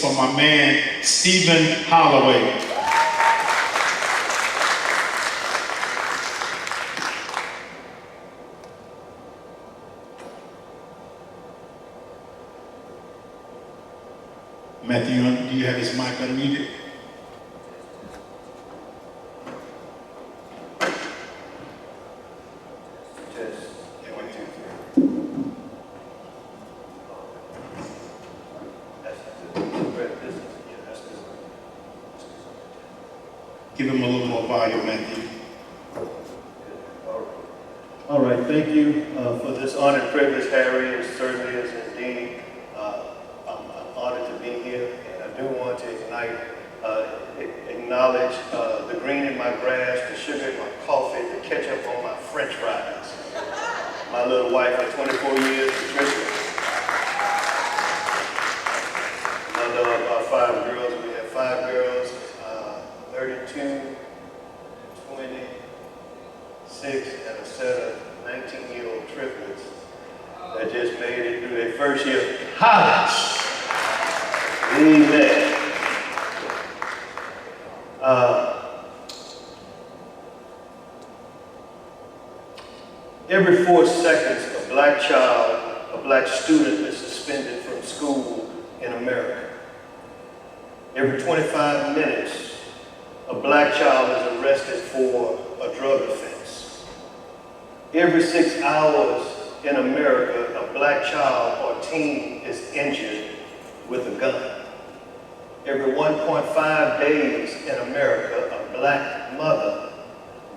for my man, Stephen Holloway. Matthew, do you have his mic unmuted? Give him a little more volume, Matthew. All right, thank you for this honor and privilege, Harry. It certainly is indeed. I'm honored to be here, and I do want to acknowledge the green in my grass, the sugar in my coffee, the ketchup on my French fries. My little wife of 24 years, Patricia. Mother of our 5 girls. We have 5 girls. 32, 26, and a set of 19-year-old triplets that just made it through their first year of college. Amen. Every 4 seconds, a black child, a black student is suspended from school in America. Every 25 minutes, a black child is arrested for a drug offense. Every 6 hours in America, a black child or teen is injured with a gun. Every 1.5 days in America, a black mother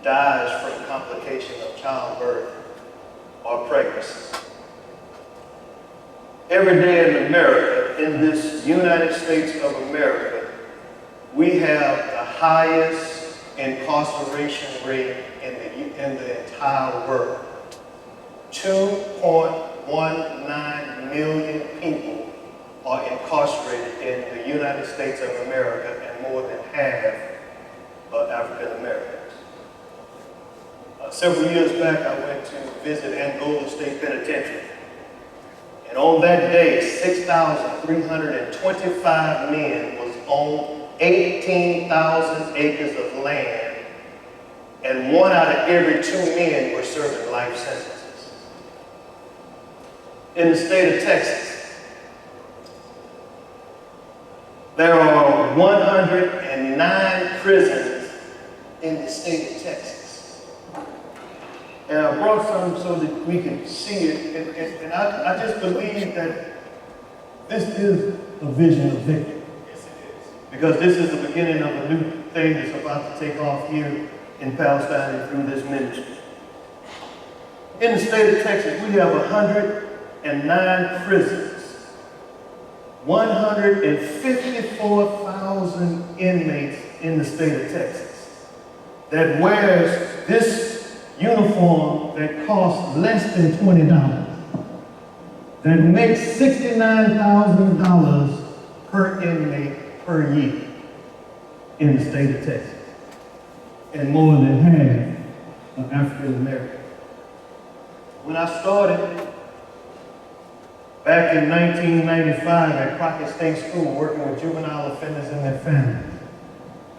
dies from complications of childbirth or pregnancy. Every day in America, in this United States of America, we have the highest incarceration rate in the entire world. 2.19 million people are incarcerated in the United States of America, and more than half are African Americans. Several years back, I went to visit Angola State Penitentiary. And on that day, 6,325 men was on 18,000 acres of land, and 1 out of every 2 men were serving life sentences. In the state of Texas, there are 109 prisons in the state of Texas. And I brought some so that we can see it, and I just believe that this is a vision of victory. Because this is the beginning of a new thing that's about to take off here in Palestine and through this ministry. In the state of Texas, we have 109 prisons, 154,000 inmates in the state of Texas that wears this uniform that costs less than $20, that makes $69,000 per inmate per year in the state of Texas, and more than half are African American. When I started back in 1995 at Crockett State School working with juvenile offenders and their families,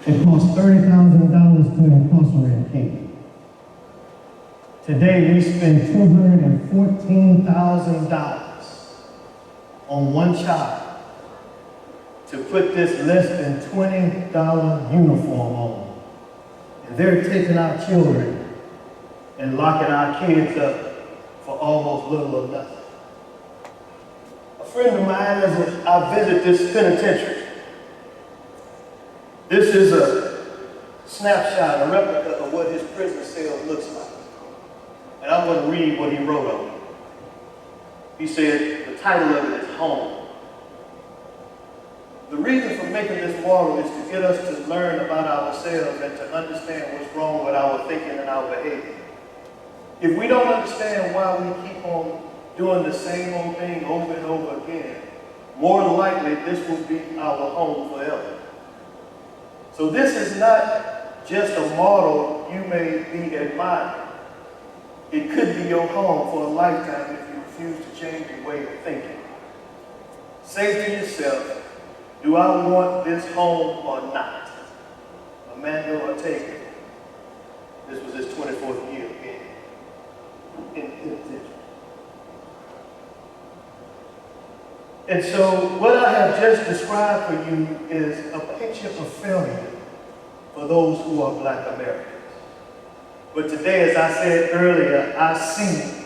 it cost $30,000 to incarcerate people. Today we spend $214,000 on one child to put this less than $20 uniform on. And they're taking our children and locking our kids up for almost little or nothing. A friend of mine, as I visit this penitentiary, this is a snapshot, a replica of what his prison cell looks like. And I'm going to read what he wrote on it. He said, the title of it is Home. The reason for making this model is to get us to learn about ourselves and to understand what's wrong with our thinking and our behavior. If we don't understand why we keep on doing the same old thing over and over again, more than likely this will be our home forever. So this is not just a model you may be admiring. It could be your home for a lifetime if you refuse to change your way of thinking. Say to yourself, Do I want this home or not? Amanda Ortega. This was his 24th year in penitentiary. And so what I have just described for you is a picture of failure for those who are Black Americans. But today, as I said earlier, I see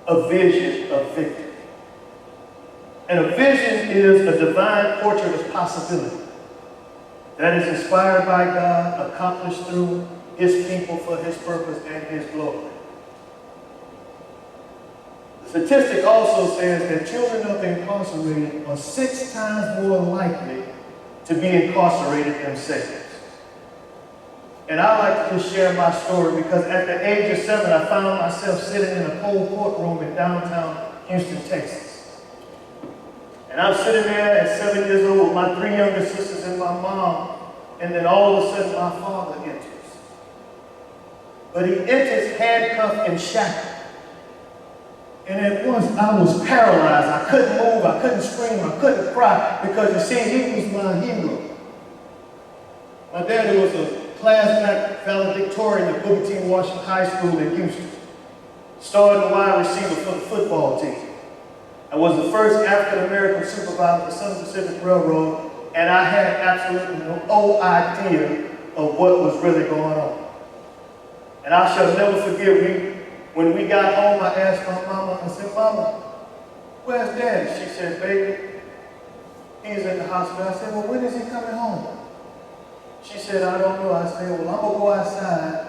a vision of victory. And a vision is a divine portrait of possibility that is inspired by God, accomplished through His people for His purpose and His glory. The statistic also says that children of the incarcerated are 6 times more likely to be incarcerated themselves. And I like to just share my story because at the age of 7, I found myself sitting in a cold courtroom in downtown Houston, Texas. And I'm sitting there at 7 years old with my 3 younger sisters and my mom, and then all of a sudden my father enters. But he enters handcuffed and shackled. And at once I was paralyzed. I couldn't move, I couldn't scream, I couldn't cry because you see, he was my hero. My daddy was a class act valedictorian at Booker T. Washington High School in Houston. Starting wide receiver for the football team. I was the first African-American supervisor for Southern Pacific Railroad, and I had absolutely no idea of what was really going on. And I shall never forget, when we got home, I asked my mama, I said, Mama, where's Daddy? She said, baby, he's in the hospital. I said, well, when is he coming home? She said, I don't know. I said, well, I'm going to go outside.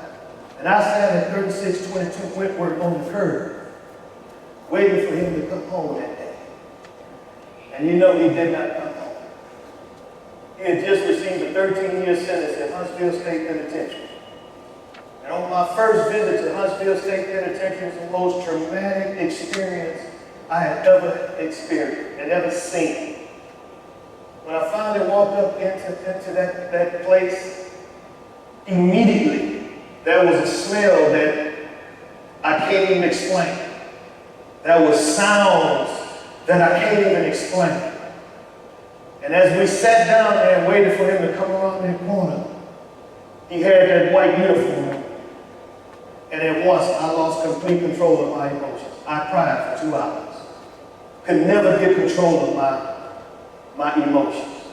And I sat at 3622 Wentworth on the curb, waiting for him to come home that day. And you know he did not come home. He had just received a 13-year sentence at Huntsville State Penitentiary. And on my first visit to Huntsville State Penitentiary, it was the most traumatic experience I had ever experienced and ever seen. When I finally walked up into that place, immediately there was a smell that I can't even explain. There was sounds that I can't even explain. And as we sat down there and waited for him to come around that corner, he had that white uniform on. And at once I lost complete control of my emotions. I cried for 2 hours. Could never get control of my emotions.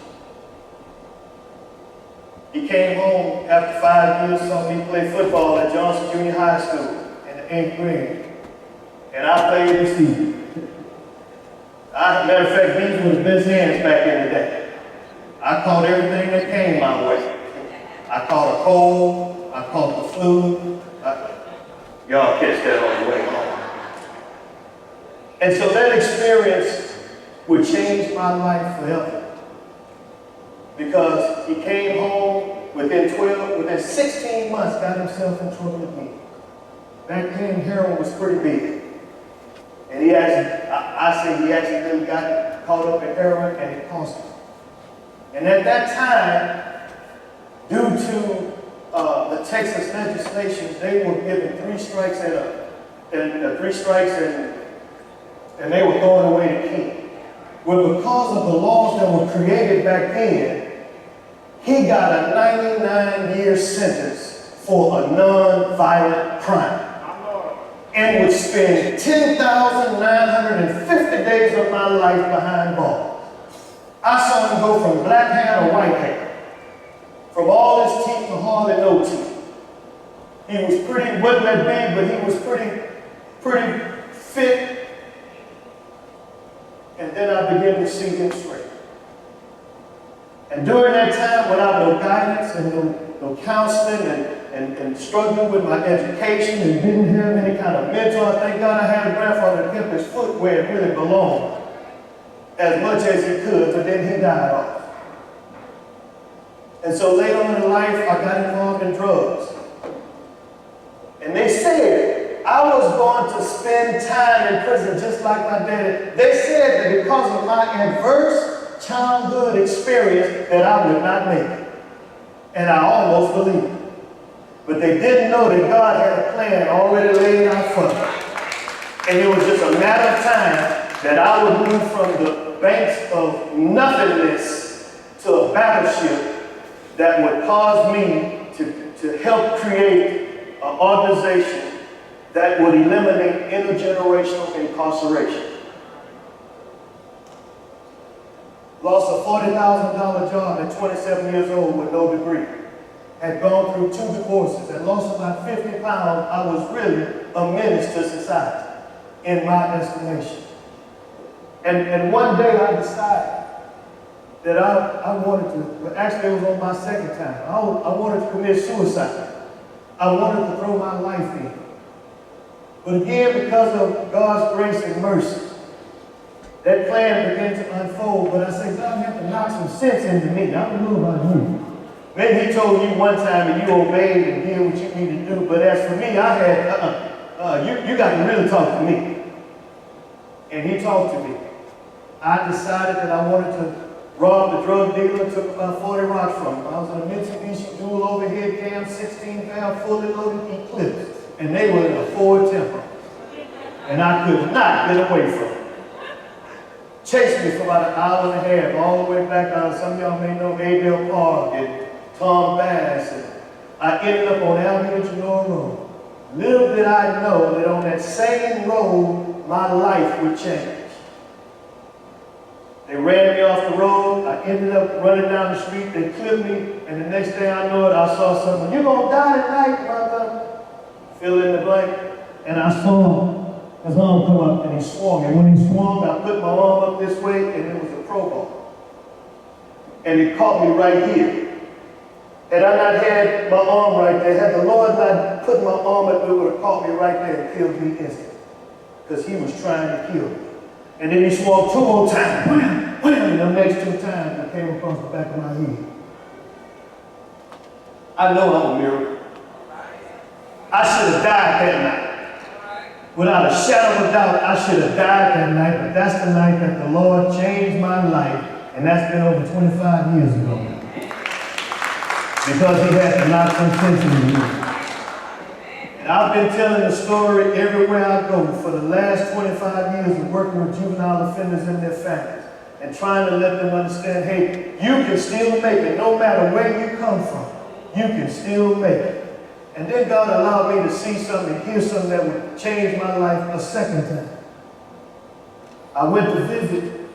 He came home after 5 years, saw me play football at Johnson Junior High School in the 8th grade. And I played receiver. Matter of fact, these were the best hands back in the day. I caught everything that came my way. I caught a cold, I caught the flu. Y'all catch that on the way home. And so that experience would change my life forever. Because he came home within 16 months, got himself in trouble again. Back then, heroin was pretty big. And he actually got caught up in heroin and it cost him. And at that time, due to the Texas legislation, they were given 3 strikes and they were throwing away the key. Well, because of the laws that were created back then, he got a 99-year sentence for a non-violent crime and would spend 10,950 days of my life behind bars. I saw him go from black hair to white hair, from all his teeth to hardly no teeth. He was pretty, wasn't that big, but he was pretty fit. And then I began to see him straight. And during that time, without no guidance and no counseling and struggling with my education and didn't have any kind of mentor, thank God I had a grandfather that kept his foot where it really belonged as much as he could, but then he died off. And so later on in life, I got involved in drugs. And they said I was going to spend time in prison just like my daddy. They said that because of my adverse childhood experience that I would not make it. And I almost believed it. But they didn't know that God had a plan already laid out for me. And it was just a matter of time that I would move from the banks of nothingness to a battleship that would cause me to help create an organization that would eliminate intergenerational incarceration. Lost a $40,000 job at 27 years old with no degree. Had gone through 2 divorces and lost about 50 pounds. I was really a menace to society, in my estimation. And one day I decided that I wanted to, but actually it was on my second time, I wanted to commit suicide. I wanted to throw my life in. But again, because of God's grace and mercy, that plan began to unfold. But I said, God had to knock some sense into me. I don't know about you. Maybe he told you one time and you obeyed and did what you needed to do. But as for me, I had, you got to really talk to me. And he talked to me. I decided that I wanted to rob the drug dealer, took about 40 rocks from him. I was in a Mitsubishi dual overhead cam, 16-pound, fully loaded Eclipse. And they were in a Ford Tempo. And I could not get away from it. Chased me for about an hour and a half, all the way back down. Some of y'all may know Adel Park and Tom Bass. And I ended up on Alameda Genoa Road. Little did I know that on that same road, my life would change. They ran me off the road. I ended up running down the street. They clipped me. And the next day I know it, I saw someone, "You're going to die tonight, brother." Fill in the blank. And I saw his arm come up and he swung. And when he swung, I put my arm up this way and it was a Pro Bowl. And he caught me right here. Had I not had my arm right there, had the Lord not put my arm up, it would have caught me right there and killed me instantly. Because he was trying to kill me. And then he swung 2 more times. Wham, wham, and the next 2 times I came across the back of my head. I know I'm a miracle. I should have died that night. Without a shadow of a doubt, I should have died that night, but that's the night that the Lord changed my life, and that's been over 25 years ago now. Because he had to knock some sense into me. And I've been telling the story everywhere I go for the last 25 years of working with juvenile offenders and their families, and trying to let them understand, hey, you can still make it, no matter where you come from, you can still make it. And then God allowed me to see something and hear something that would change my life a second time. I went to visit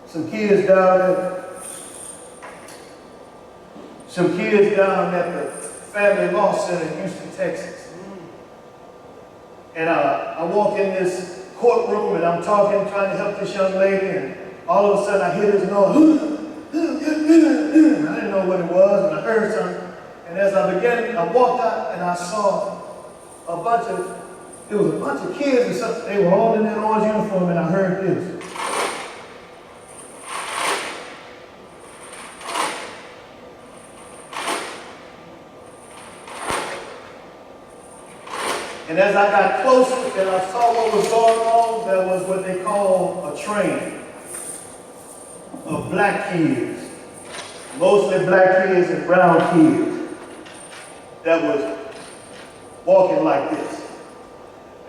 some kids down at the Family Law Center in Houston, Texas. And I walk in this courtroom and I'm talking, trying to help this young lady, and all of a sudden I hear this noise. I didn't know what it was, and I heard something. And as I walked out and I saw a bunch of kids and something. They were all in their orange uniform, and I heard this. And as I got closer and I saw what was going on, there was what they call a train of black kids, mostly black kids and brown kids, that was walking like this.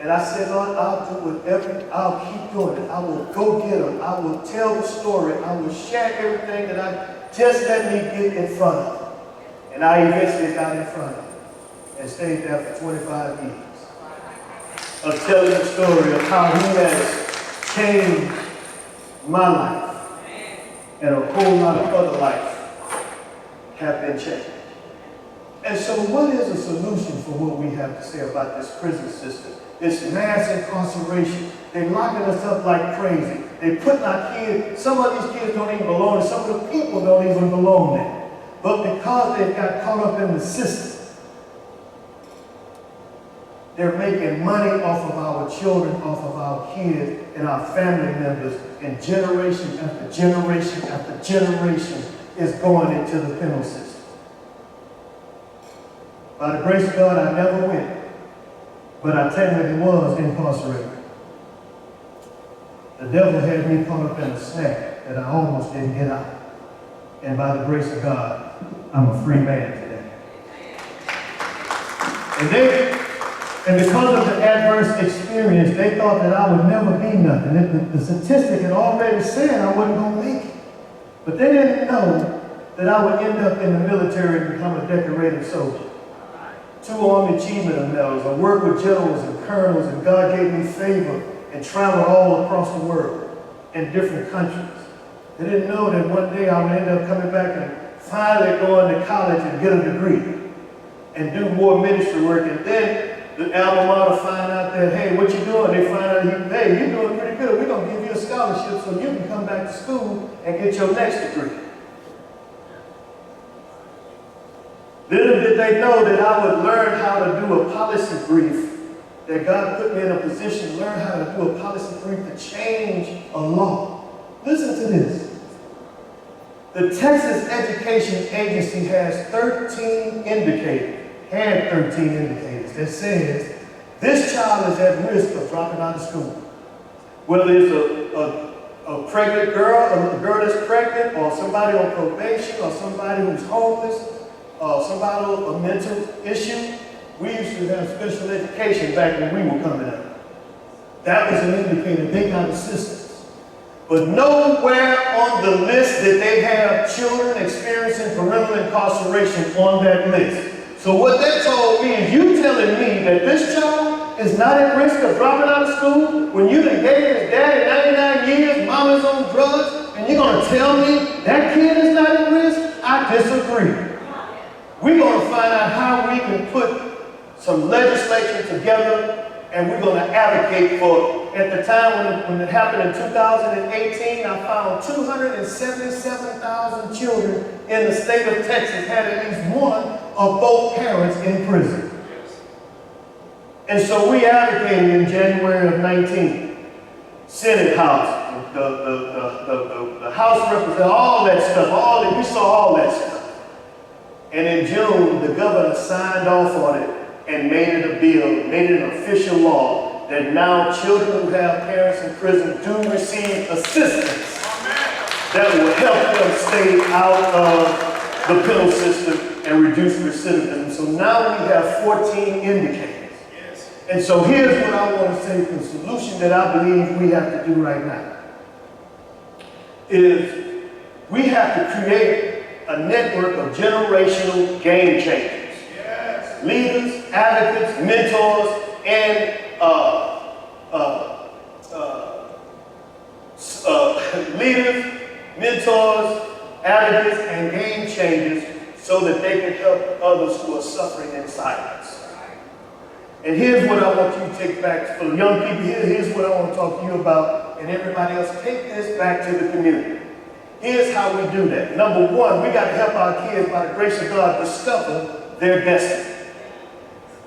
And I said, Lord, I'll do whatever, I'll keep doing it. I will go get them. I will tell the story. I will share everything that just let me get in front of them. And I eventually got in front of them and stayed there for 25 years. Of telling the story of how he has changed my life. And a whole lot of other lives have been changed. And so what is the solution for what we have to say about this prison system? This mass incarceration. They're locking us up like crazy. They're putting our kids, some of these kids don't even belong, and some of the people don't even belong there. But because they got caught up in the system, they're making money off of our children, off of our kids, and our family members, and generation after generation after generation is going into the penal system. By the grace of God, I never went, but I technically was incarcerated. The devil had me caught up in a snare that I almost didn't get out. And by the grace of God, I'm a free man today. And then And because of the adverse experience, they thought that I would never be nothing. The statistic had already said I wasn't going to make it. But they didn't know that I would end up in the military and become a decorated soldier. 2 Army Achievement Medals. I worked with generals and colonels, and God gave me favor and traveled all across the world in different countries. They didn't know that one day I would end up coming back and finally going to college and get a degree and do more ministry work. And then the alma mater find out that, hey, what you doing? They find out, hey, you're doing pretty good. We're going to give you a scholarship so you can come back to school and get your next degree. Little did they know that I would learn how to do a policy brief, that God put me in a position to learn how to do a policy brief to change a law. Listen to this. The Texas Education Agency has 13 indicators, that says this child is at risk of dropping out of school. Whether it's a pregnant girl, a girl that's pregnant, or somebody on probation, or somebody who's homeless, somebody with a mental issue. We used to have special education back when we were coming up. That was an indicator they got assistance. But nowhere on the list did they have children experiencing parental incarceration on that list. So what they told me is, you telling me that this child is not at risk of dropping out of school when you done gave his daddy 99 years, mama's on drugs, and you're going to tell me that kid is not at risk? I disagree. We're going to find out how we can put some legislation together, and we're going to advocate for it. At the time when it happened in 2018, I found 277,000 children in the state of Texas had at least one of both parents in prison. And so we advocated in January of 19, Senate House, the House representative, all that stuff, we saw all that stuff. And in June, the governor signed off on it and made it a bill, made it an official law, that now children who have parents in prison do receive assistance that will help them stay out of the penal system and reduce recidivism. So now we have 14 indicators. And so here's what I want to say, the solution that I believe we have to do right now is we have to create a network of generational game changers. Leaders, advocates, mentors, and leaders, mentors, advocates, and game changers so that they can help others who are suffering in silence. And here's what I want you to take back for the young people here. Here's what I want to talk to you about, and everybody else. Take this back to the community. Here's how we do that. Number one, we got to help our kids, by the grace of God, discover their destiny.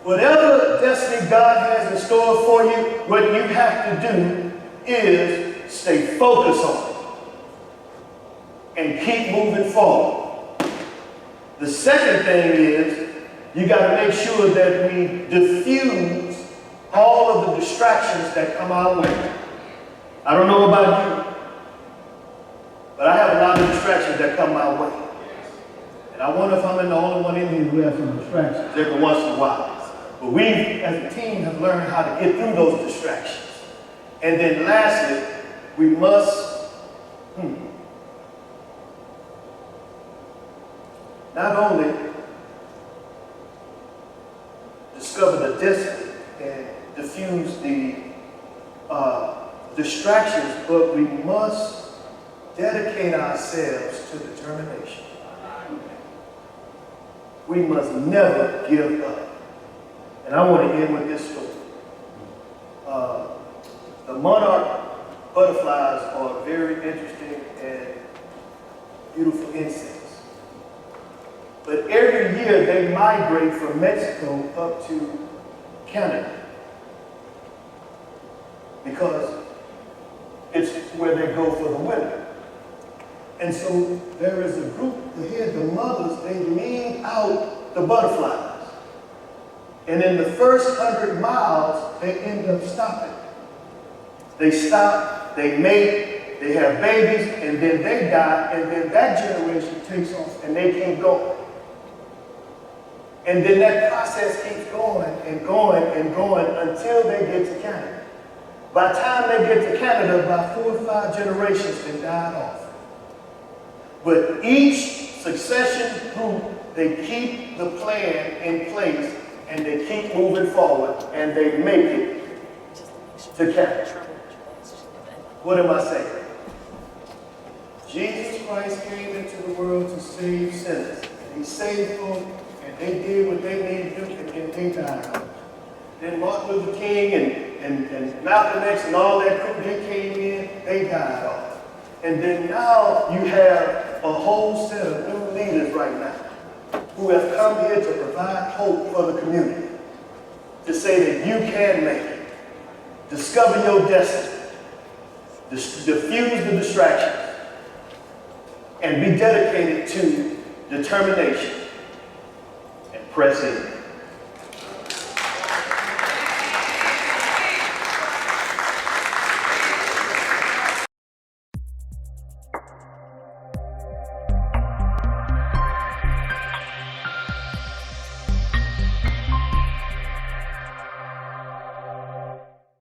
Whatever destiny God has in store for you, what you have to do is stay focused on it and keep moving forward. The second thing is you got to make sure that we diffuse all of the distractions that come our way. I don't know about you, but I have a lot of distractions that come my way. And I wonder if I'm the only one in here who has some distractions every once in a while. But we, as a team, have learned how to get through those distractions. And then lastly, we must not only discover the destiny and diffuse the distractions, but we must dedicate ourselves to determination. We must never give up. And I want to end with this story. The monarch butterflies are very interesting and beautiful insects. But every year they migrate from Mexico up to Canada because it's where they go for the winter. And so there is a group here, the mothers, they lead out the butterflies. And in the first 100 miles, they end up stopping. They stop, they mate, they have babies, and then they die, and then that generation takes off, and they keep going. And then that process keeps going and going and going until they get to Canada. By the time they get to Canada, about 4 or 5 generations have died off. But each succession group, they keep the plan in place and they keep moving forward and they make it to Canada. What am I saying? Jesus Christ came into the world to save sinners. He saved them, and they did what they needed to do, and then they died. Then Martin Luther King and Malcolm X and all that crew, they came in, they died off. And then now you have a whole set of new leaders right now who have come here to provide hope for the community, to say that you can make it, discover your destiny, diffuse the distractions, and be dedicated to determination and press in.